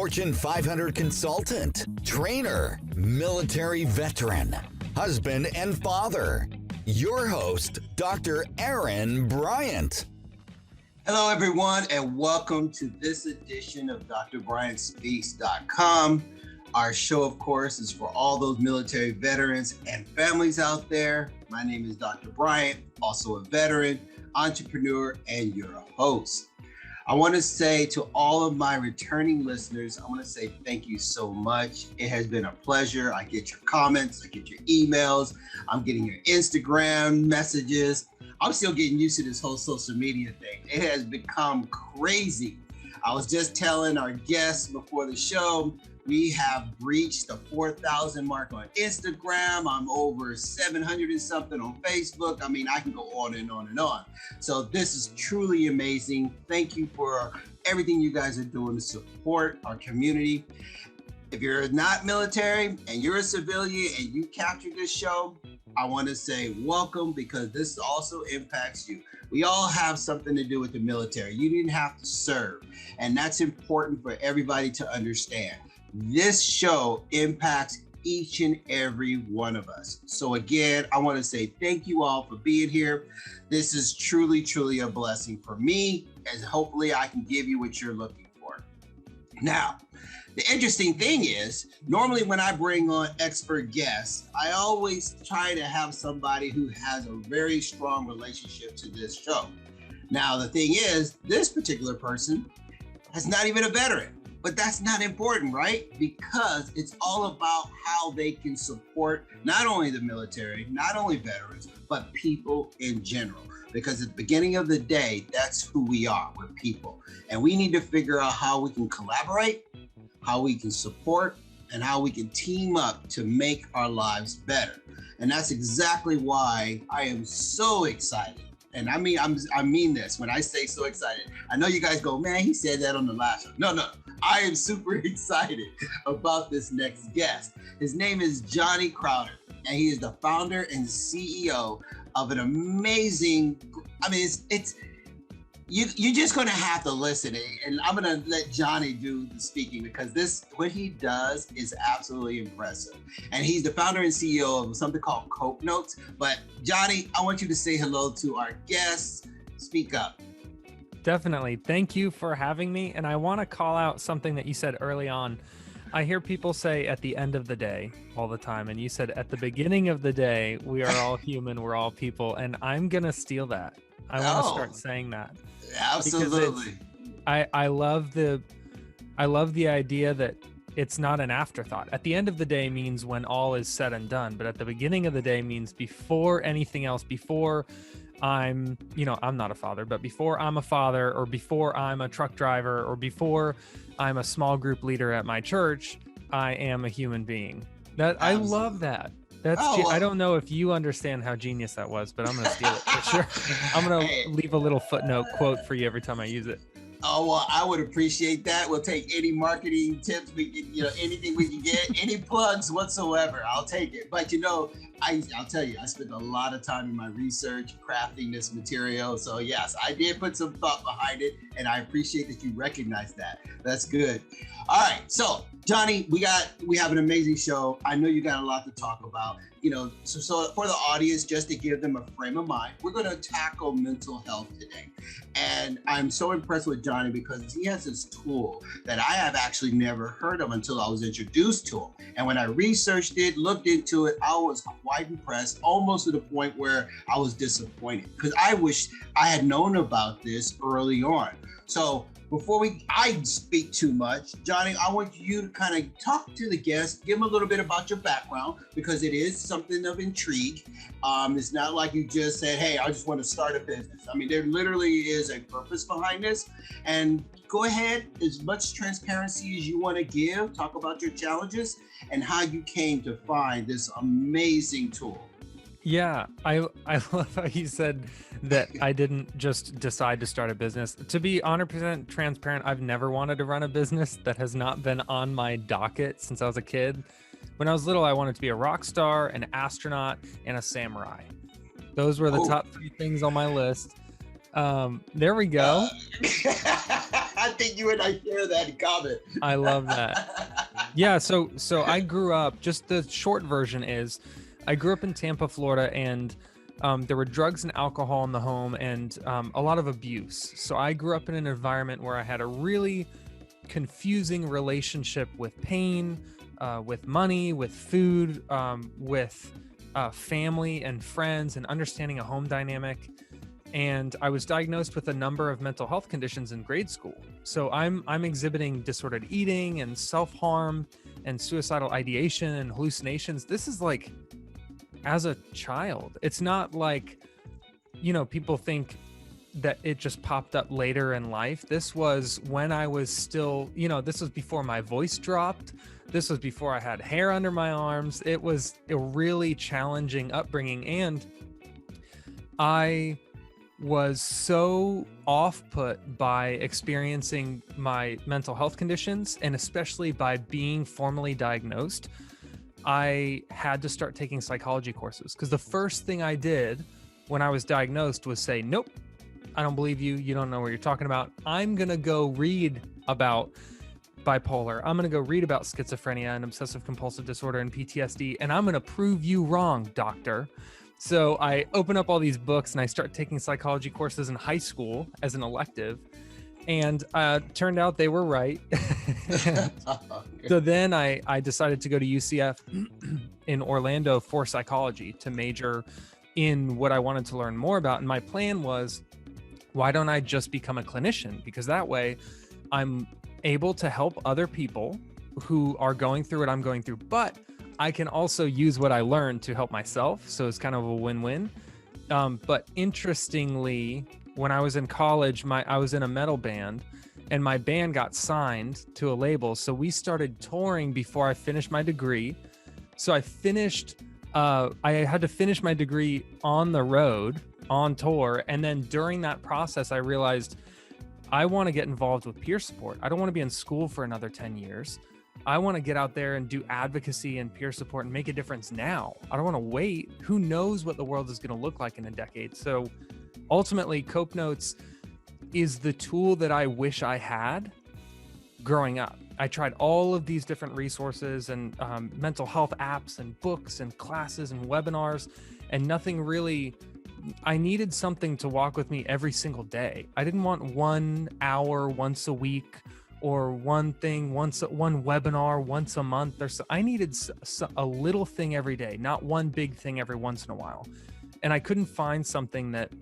Fortune 500 consultant, trainer, military veteran, husband and father. Your host, Dr. Aaron Bryant. Hello, everyone, and welcome to this edition of DrBryantSpeaks.com. Our show, of course, is for all those military veterans and families out there. My name is Dr. Bryant, also a veteran, entrepreneur, and your host. I want to say to all of my returning listeners, I want to say thank you so much. It has been a pleasure. I get your comments, I get your emails, I'm getting your Instagram messages. I'm still getting used to this whole social media thing. It has become crazy. I was just telling our guests before the show, we have reached the 4,000 mark on Instagram. I'm over 700 and something on Facebook. I mean, I can go on and on and on. So this is truly amazing. Thank you for everything you guys are doing to support our community. If you're not military and you're a civilian and you captured this show, I want to say welcome, because this also impacts you. We all have something to do with the military. You didn't have to serve, and that's important for everybody to understand. This show impacts each and every one of us. So again, I want to say thank you all for being here. This is truly, truly a blessing for me, as hopefully I can give you what you're looking for. Now, the interesting thing is, normally when I bring on expert guests, I always try to have somebody who has a very strong relationship to this show. Now, the thing is, this particular person is not even a veteran. But that's not important, right? Because it's all about how they can support not only the military, not only veterans, but people in general. Because at the beginning of the day, that's who we are. We're people. And we need to figure out how we can collaborate, how we can support, and how we can team up to make our lives better. And that's exactly why I am so excited. And I mean this when I say so excited. I know you guys go, man, he said that on the last show. No. I am super excited about this next guest. His name is Johnny Crowder, and he is the founder and CEO of an amazing, you're just going to have to listen. And I'm going to let Johnny do the speaking, because what he does is absolutely impressive. And he's the founder and CEO of something called CopeNotes. But Johnny, I want you to say hello to our guests. Speak up. Definitely. Thank you for having me. And I want to call out something that you said early on. I hear people say at the end of the day all the time. And you said at the beginning of the day, we are all human, we're all people. And I'm going to steal that. I want to start saying that. Absolutely. I love the idea that it's not an afterthought. At the end of the day means when all is said and done. But at the beginning of the day means before anything else, before I'm not a father, but before I'm a father, or before I'm a truck driver, or before I'm a small group leader at my church, I am a human being. I love that. I don't know if you understand how genius that was, but I'm going to steal it for sure. I'm going to leave a little footnote quote for you every time I use it. Oh, well, I would appreciate that. We'll take any marketing tips we can, anything we can get, any plugs whatsoever. I'll take it. But, I'll tell you, I spent a lot of time in my research, crafting this material. So yes, I did put some thought behind it, and I appreciate that you recognize that. That's good. All right. So Johnny, we have an amazing show. I know you got a lot to talk about. So for the audience, just to give them a frame of mind, we're going to tackle mental health today. And I'm so impressed with Johnny because he has this tool that I have actually never heard of until I was introduced to him. And when I researched it, looked into it, I was quite impressed, almost to the point where I was disappointed, because I wish I had known about this early on. So before I speak too much, Johnny, I want you to kind of talk to the guests, give them a little bit about your background, because it is something of intrigue. It's not like you just said, hey, I just want to start a business. I mean, there literally is a purpose behind this. And go ahead, as much transparency as you want to give, talk about your challenges and how you came to find this amazing tool. Yeah, I love how you said that I didn't just decide to start a business. To be 100% transparent, I've never wanted to run a business. That has not been on my docket since I was a kid. When I was little, I wanted to be a rock star, an astronaut, and a samurai. Those were the top 3 things on my list. There we go. I think you and I share that in common. I love that. Yeah, so I grew up, just the short version is, I grew up in Tampa, Florida, and there were drugs and alcohol in the home and a lot of abuse. So I grew up in an environment where I had a really confusing relationship with pain, with money, with food, with family and friends, and understanding a home dynamic. And I was diagnosed with a number of mental health conditions in grade school. So I'm exhibiting disordered eating and self-harm and suicidal ideation and hallucinations. This is like as a child. It's not like, people think that it just popped up later in life. This was when I was still, this was before my voice dropped. This was before I had hair under my arms. It was a really challenging upbringing. And I was so off-put by experiencing my mental health conditions, and especially by being formally diagnosed, I had to start taking psychology courses. Because the first thing I did when I was diagnosed was say, nope, I don't believe you. You don't know what you're talking about. I'm going to go read about bipolar. I'm going to go read about schizophrenia and obsessive compulsive disorder and PTSD, and I'm going to prove you wrong, doctor. So I open up all these books and I start taking psychology courses in high school as an elective, and turned out they were right. So then I decided to go to UCF in Orlando for psychology to major in what I wanted to learn more about. And my plan was, why don't I just become a clinician? Because that way I'm able to help other people who are going through what I'm going through, but I can also use what I learned to help myself. So it's kind of a win-win. But interestingly, when I was in college, I was in a metal band, and my band got signed to a label. So we started touring before I finished my degree. So I had to finish my degree on the road, on tour. And then during that process, I realized I want to get involved with peer support. I don't want to be in school for another 10 years. I want to get out there and do advocacy and peer support and make a difference now. I don't want to wait. Who knows what the world is going to look like in a decade? So ultimately, CopeNotes is the tool that I wish I had growing up. I tried all of these different resources and mental health apps and books and classes and webinars, and nothing really. I needed something to walk with me every single day. I didn't want 1 hour once a week, or one thing one webinar once a month. I needed a little thing every day, not one big thing every once in a while. And I couldn't find something that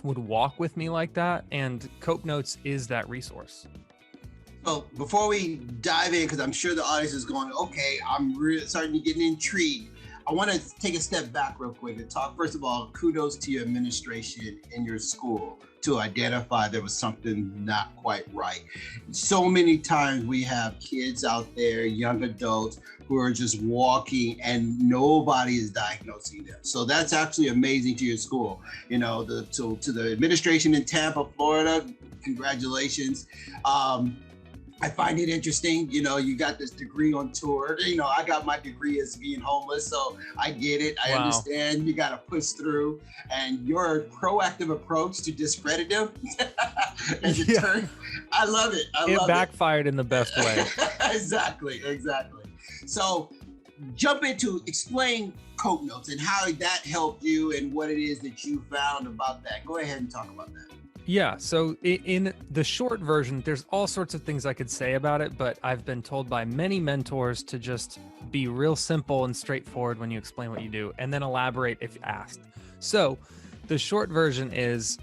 would walk with me like that. And CopeNotes is that resource. So before we dive in, because I'm sure the audience is going, okay, I'm really starting to get intrigued. I want to take a step back real quick and talk. First of all, kudos to your administration in your school to identify there was something not quite right. So many times we have kids out there, young adults, who are just walking and nobody is diagnosing them. So that's actually amazing to your school. To the administration in Tampa, Florida, congratulations. I find it interesting, you got this degree on tour. I got my degree as being homeless, so I get it. I understand you got to push through, and your proactive approach to discredit them. I love it. It backfired in the best way. Exactly. So jump into explain CopeNotes and how that helped you and what it is that you found about that. Go ahead and talk about that. Yeah, so in the short version, there's all sorts of things I could say about it, but I've been told by many mentors to just be real simple and straightforward when you explain what you do, and then elaborate if asked. So the short version is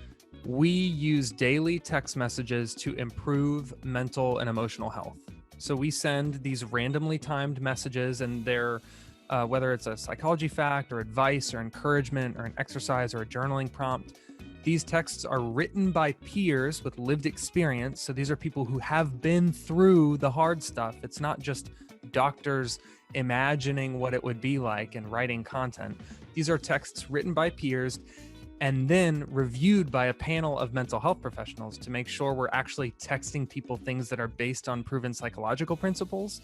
we use daily text messages to improve mental and emotional health. So we send these randomly timed messages, and they're whether it's a psychology fact or advice or encouragement or an exercise or a journaling prompt. These texts are written by peers with lived experience. So these are people who have been through the hard stuff. It's not just doctors imagining what it would be like and writing content. These are texts written by peers and then reviewed by a panel of mental health professionals to make sure we're actually texting people things that are based on proven psychological principles.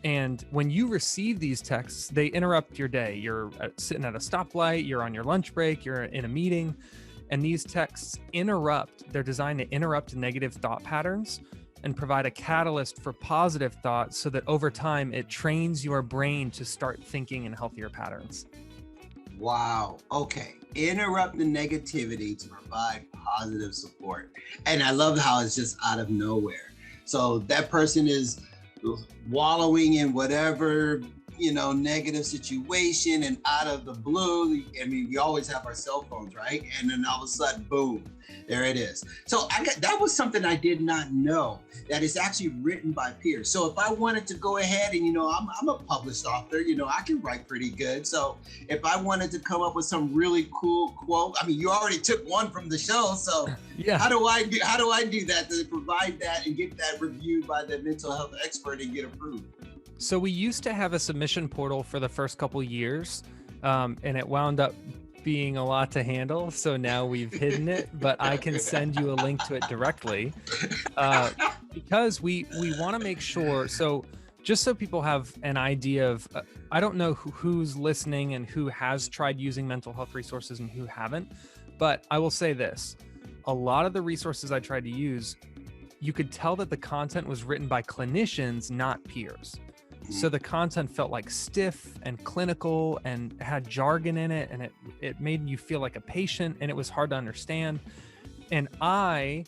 And when you receive these texts, they interrupt your day. You're sitting at a stoplight, you're on your lunch break, you're in a meeting. And these texts they're designed to interrupt negative thought patterns and provide a catalyst for positive thoughts so that over time it trains your brain to start thinking in healthier patterns. Wow. Okay. Interrupt the negativity to provide positive support. And I love how it's just out of nowhere. So that person is wallowing in whatever, negative situation, and out of the blue, I mean, we always have our cell phones, right? And then all of a sudden, boom, there it is. So that was something I did not know, that it's actually written by peers. So if I wanted to go ahead and, I'm a published author, I can write pretty good. So if I wanted to come up with some really cool quote, I mean, you already took one from the show. So yeah. How do I do that to provide that and get that reviewed by the mental health expert and get approved? So we used to have a submission portal for the first couple years, and it wound up being a lot to handle. So now we've hidden it, but I can send you a link to it directly, because we want to make sure. So just so people have an idea of, I don't know who's listening and who has tried using mental health resources and who haven't, but I will say this. A lot of the resources I tried to use, you could tell that the content was written by clinicians, not peers. So the content felt like stiff and clinical and had jargon in it, and it made you feel like a patient, and it was hard to understand. And I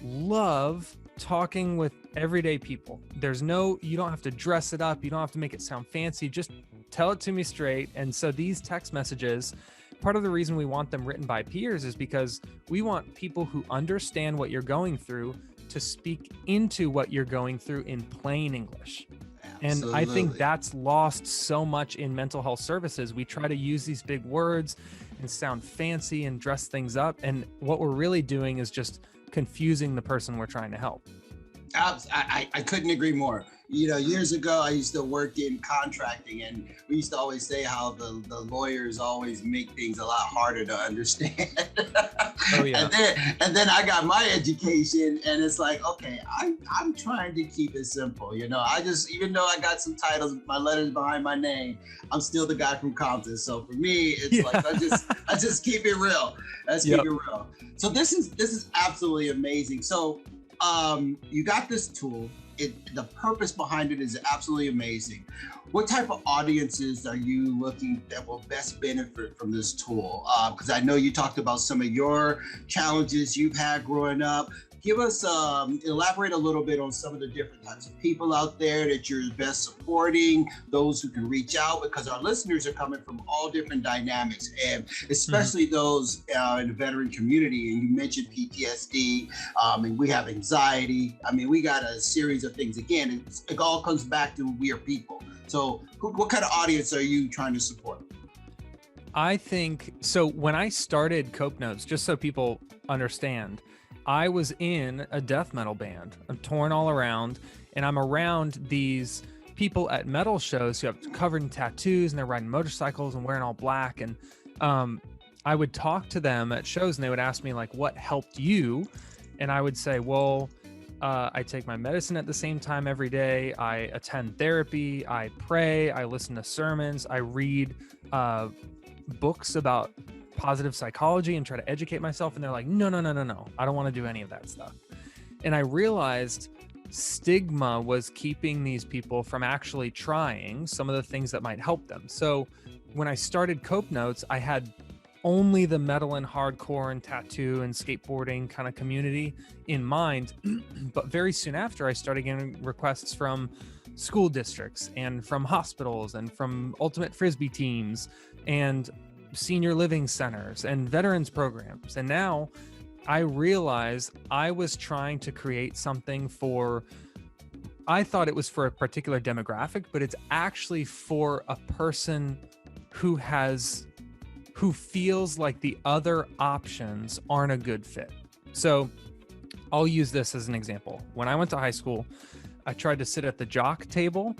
love talking with everyday people. You don't have to dress it up. You don't have to make it sound fancy. Just tell it to me straight. And so these text messages, part of the reason we want them written by peers is because we want people who understand what you're going through to speak into what you're going through in plain English. And I think that's lost so much in mental health services. We try to use these big words and sound fancy and dress things up. And what we're really doing is just confusing the person we're trying to help. I couldn't agree more. Years ago, I used to work in contracting, and we used to always say how the lawyers always make things a lot harder to understand. Oh, yeah. And then I got my education, and it's like, okay, I'm trying to keep it simple. I just, even though I got some titles, my letters behind my name, I'm still the guy from Compton. So for me, it's like, I just keep it real. Let's keep it real. So this is absolutely amazing. So you got this tool. The purpose behind it is absolutely amazing. What type of audiences are you looking that will best benefit from this tool? Because I know you talked about some of your challenges you've had growing up. Give us, elaborate a little bit on some of the different types of people out there that you're best supporting, those who can reach out, because our listeners are coming from all different dynamics, and especially those in the veteran community. And you mentioned PTSD, and we have anxiety. I mean, we got a series of things. Again, it all comes back to we are people. So what kind of audience are you trying to support? I think, so when I started CopeNotes, just so people understand, I was in a death metal band. I'm torn all around, and I'm around these people at metal shows who have covered in tattoos, and they're riding motorcycles and wearing all black. And I would talk to them at shows, and they would ask me, like, what helped you? And I would say, well, I take my medicine at the same time every day. I attend therapy. I pray. I listen to sermons. I read books about positive psychology and try to educate myself. And they're like, no, I don't want to do any of that stuff. And I realized stigma was keeping these people from actually trying some of the things that might help them. So when I started CopeNotes, I had only the metal and hardcore and tattoo and skateboarding kind of community in mind. But very soon after, I started getting requests from school districts and from hospitals and from ultimate Frisbee teams and senior living centers and veterans programs. And now I realize I was trying to create something I thought it was for a particular demographic, but it's actually for a person who feels like the other options aren't a good fit. So I'll use this as an example. When I went to high school, I tried to sit at the jock table.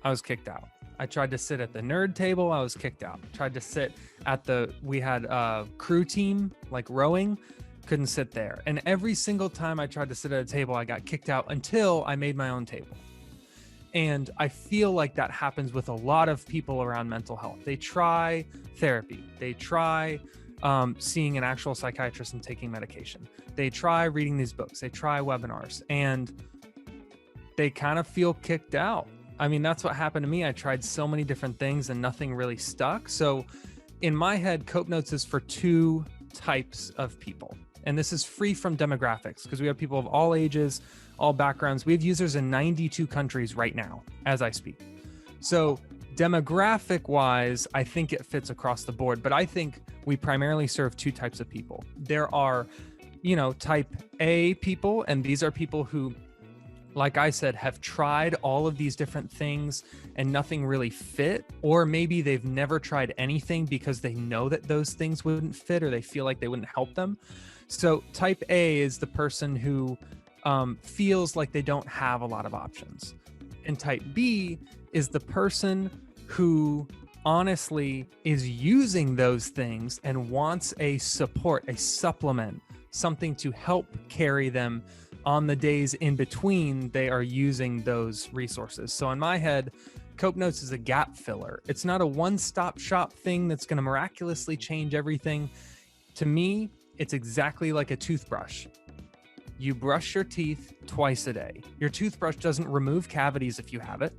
I was kicked out. I tried to sit at the nerd table. I was kicked out. Tried to sit at we had a crew team, like rowing, couldn't sit there. And every single time I tried to sit at a table, I got kicked out until I made my own table. And I feel like that happens with a lot of people around mental health. They try therapy. They try seeing an actual psychiatrist and taking medication. They try reading these books. They try webinars. And they kind of feel kicked out. I mean, that's what happened to me. I tried so many different things and nothing really stuck. So in my head, CopeNotes is for two types of people. And this is free from demographics because we have people of all ages, all backgrounds. We have users in 92 countries right now as I speak. So demographic wise, I think it fits across the board, but I think we primarily serve two types of people. There are, type A people, and these are people who, like I said, have tried all of these different things and nothing really fit, or maybe they've never tried anything because they know that those things wouldn't fit or they feel like they wouldn't help them. So type A is the person who feels like they don't have a lot of options. And type B is the person who honestly is using those things and wants a support, a supplement, something to help carry them on the days in between they are using those resources. So in my head, CopeNotes is a gap filler. It's not a one-stop shop thing that's going to miraculously change everything. To me, it's exactly like a toothbrush. You brush your teeth twice a day. Your toothbrush doesn't remove cavities if you have it.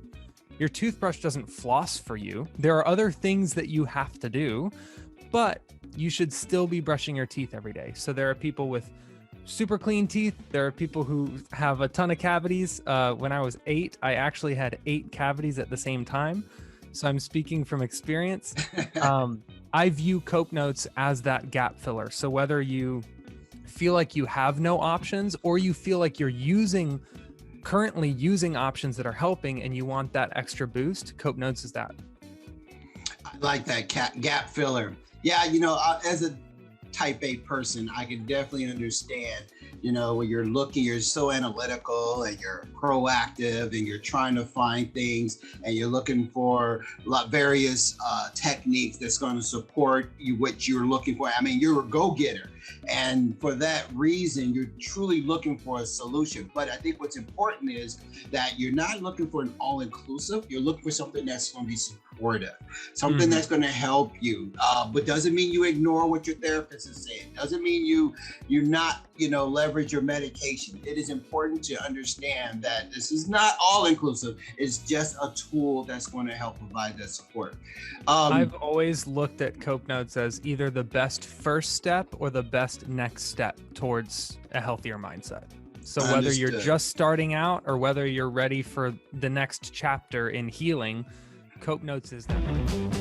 Your toothbrush doesn't floss for you. There are other things that you have to do, but you should still be brushing your teeth every day. So there are people with super clean teeth. There are people who have a ton of cavities. When I was 8, I actually had 8 cavities at the same time. So I'm speaking from experience. I view CopeNotes as that gap filler. So whether you feel like you have no options or you feel like you're currently using options that are helping and you want that extra boost, CopeNotes is that. I like that gap filler. Yeah, as a type A person, I can definitely understand, when you're looking, you're so analytical and you're proactive and you're trying to find things and you're looking for various techniques that's going to support you, what you're looking for. I mean, you're a go-getter. And for that reason, you're truly looking for a solution. But I think what's important is that you're not looking for an all-inclusive. You're looking for something that's going to be supportive, something that's going to help you. But doesn't mean you ignore what your therapist is saying. Doesn't mean you're not, leverage your medication. It is important to understand that this is not all-inclusive. It's just a tool that's going to help provide that support. I've always looked at CopeNotes as either the best first step or the best next step towards a healthier mindset. So whether you're just starting out or whether you're ready for the next chapter in healing, CopeNotes is that.